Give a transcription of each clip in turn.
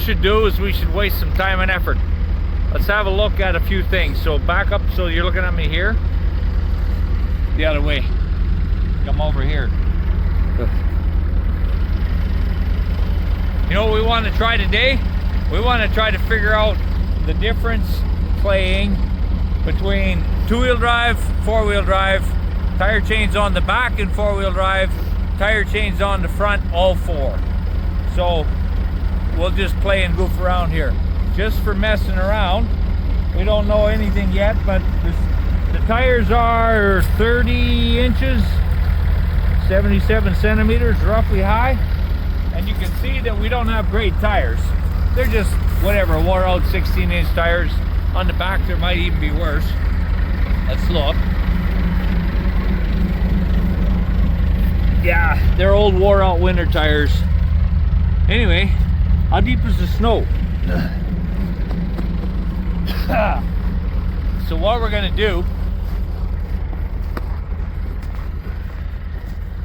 should do is we should waste some time and effort. Let's have a look at a few things. So back up, so you're looking at me here. The other way. Come over here. You know what we want to try today? We want to try to figure out the difference playing between two-wheel drive, four-wheel drive, tire chains on the back in four-wheel drive, tire chains on the front, all four. So we'll just play and goof around here. Just for messing around. We don't know anything yet, but the tires are 30 inches, 77 centimeters roughly high. And you can see that we don't have great tires. They're just whatever, wore out 16-inch tires. On the back there might even be worse. Let's look. Yeah, they're old wore out winter tires. Anyway, how deep is the snow? So what we're gonna do,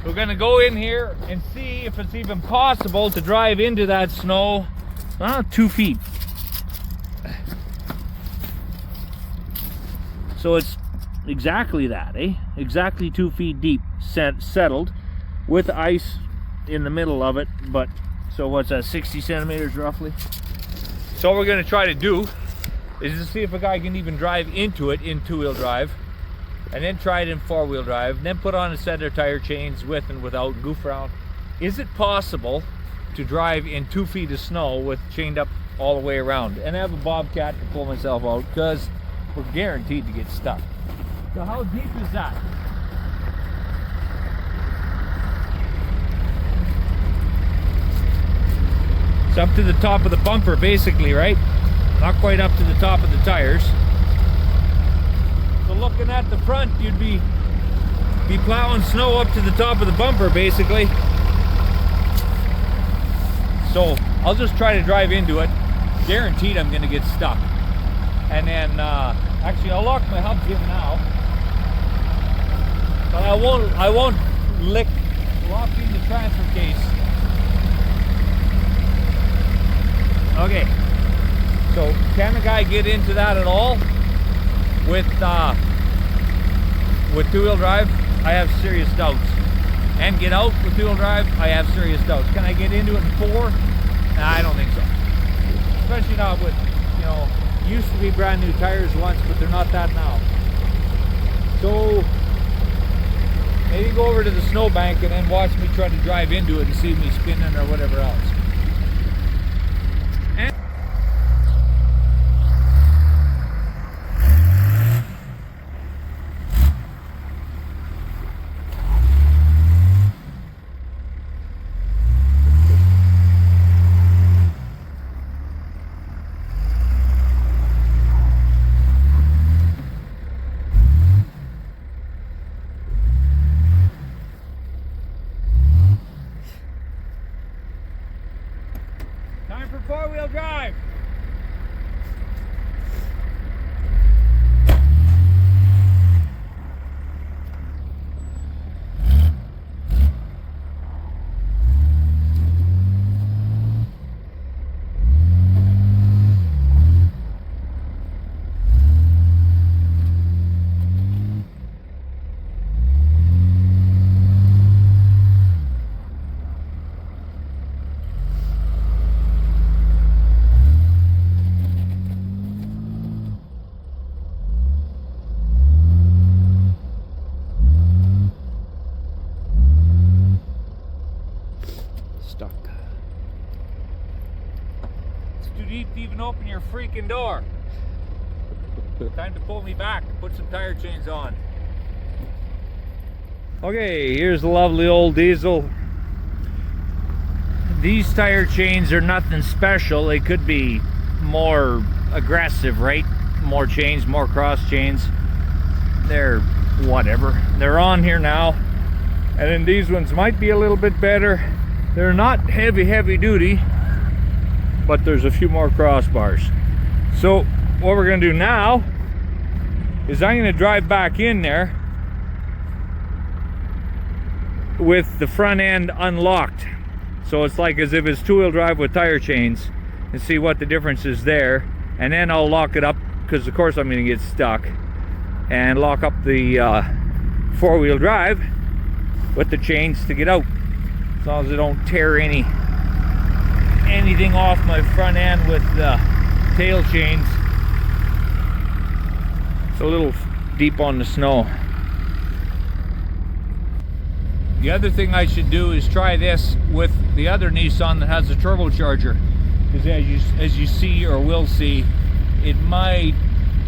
we're gonna go in here and see if it's even possible to drive into that snow 2 feet. So it's exactly that, exactly 2 feet deep, settled with ice in the middle of it. But so what's that, 60 centimeters roughly? So what we're gonna try to do is to see if a guy can even drive into it in two-wheel drive, and then try it in four-wheel drive, and then put on a set of tire chains with and without, goof around. Is it possible to drive in 2 feet of snow with chained up all the way around and have a bobcat to pull myself out, because we're guaranteed to get stuck. So how deep is that? It's up to the top of the bumper basically, right? Not quite up to the top of the tires. So looking at the front, you'd be plowing snow up to the top of the bumper basically. So I'll just try to drive into it. Guaranteed I'm gonna get stuck. And then actually I'll lock my hubs in now. But I won't lock in the transfer case. Okay. So can the guy get into that at all with two-wheel drive? I have serious doubts. And get out with two-wheel drive? I have serious doubts. Can I get into it in four? Nah, I don't think so. Especially not with, you know, used to be brand new tires once, but they're not that now. So maybe go over to the snowbank and then watch me try to drive into it and see me spinning or whatever else. Time for four-wheel drive. Stuck. It's too deep to even open your freaking door. Time to pull me back, put some tire chains on. Okay, here's the lovely old diesel. These tire chains are nothing special. They could be more aggressive, right? More chains, more cross chains. They're whatever. They're on here now. And then these ones might be a little bit better. They're not heavy duty, but there's a few more crossbars. So what we're gonna do now is I'm gonna drive back in there with the front end unlocked. So it's like as if it's two-wheel drive with tire chains. and see what the difference is there, and then I'll lock it up, because of course I'm going to get stuck, and lock up the four-wheel drive with the chains to get out, as long as I don't tear anything off my front end with the tail chains. It's a little deep on the snow. The other thing I should do is try this with the other Nissan that has a turbocharger, because as you see or will see, it might,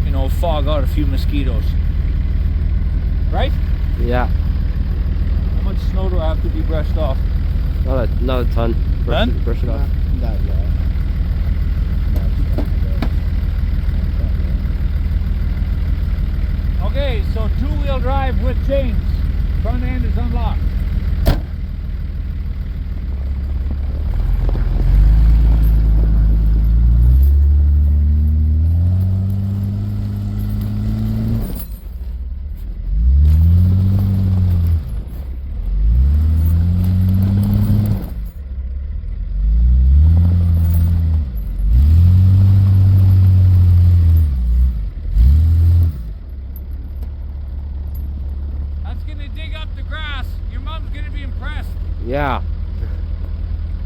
you know, fog out a few mosquitoes. Right? Yeah. How much snow do I have to be brushed off? Not a ton. Brush it off. Not yet. Okay, so two-wheel drive with chains. Front end is unlocked. Yeah.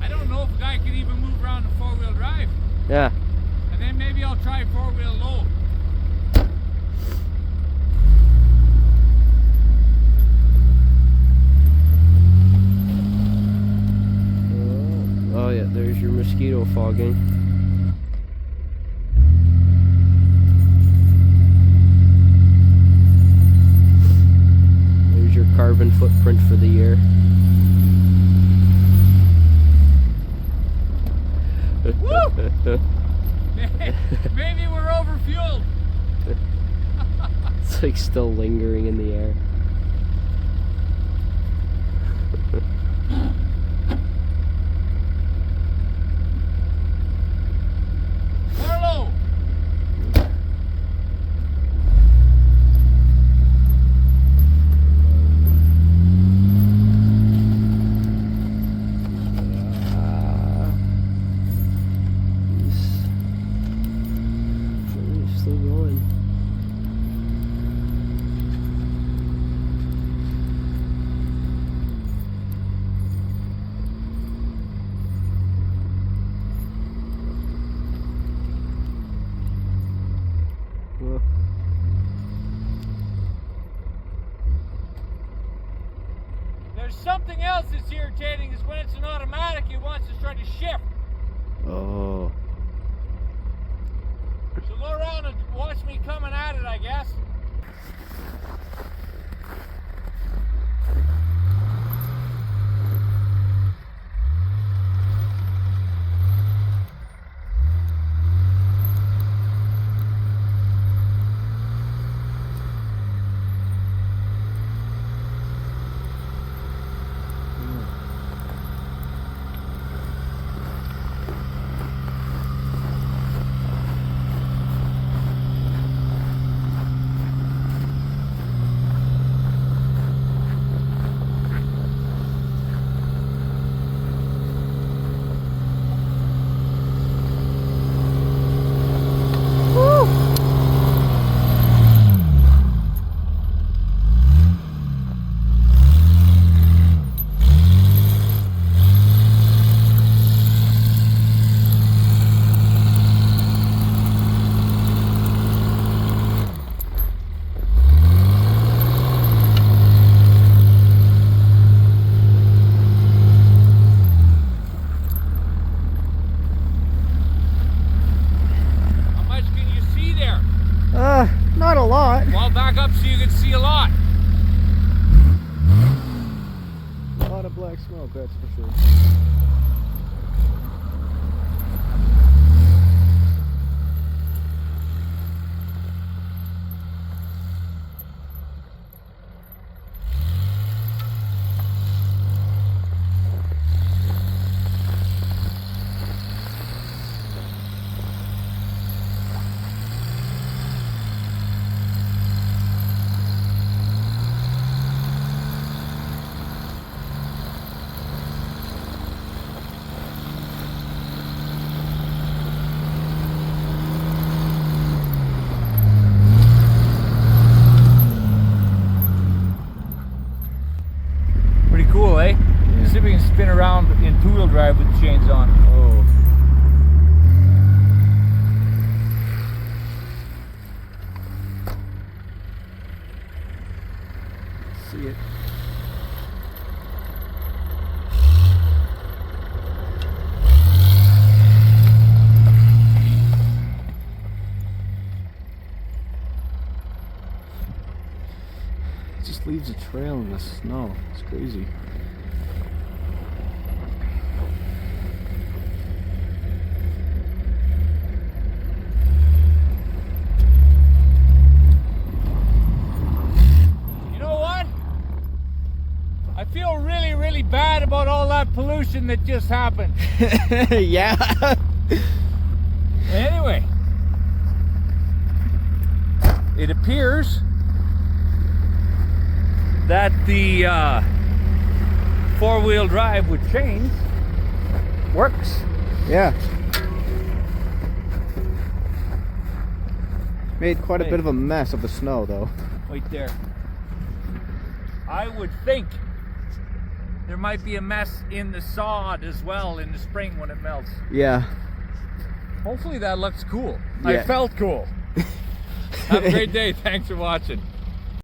I don't know if a guy can even move around in four-wheel drive. Yeah. And then maybe I'll try four-wheel low. Oh yeah, there's your mosquito fogging. There's your carbon footprint for the year. Woo! Maybe we're overfueled. It's like still lingering in the air. Hello. Still going. There's something else that's irritating, is when it's an automatic, it wants to try to shift. Oh. So go around and watch me coming at it, I guess. Not a lot. Well, back up so you can see a lot. A lot of black smoke, that's for sure. See it. It just leaves a trail in the snow. It's crazy. I feel really, really bad about all that pollution that just happened. Yeah. Anyway, it appears that the four-wheel drive with chains works. Yeah. Made quite a bit of a mess of the snow, though. Right there. I would think there might be a mess in the sod as well in the spring when it melts. Yeah. Hopefully that looks cool. Yeah. I felt cool. Have a great day. Thanks for watching.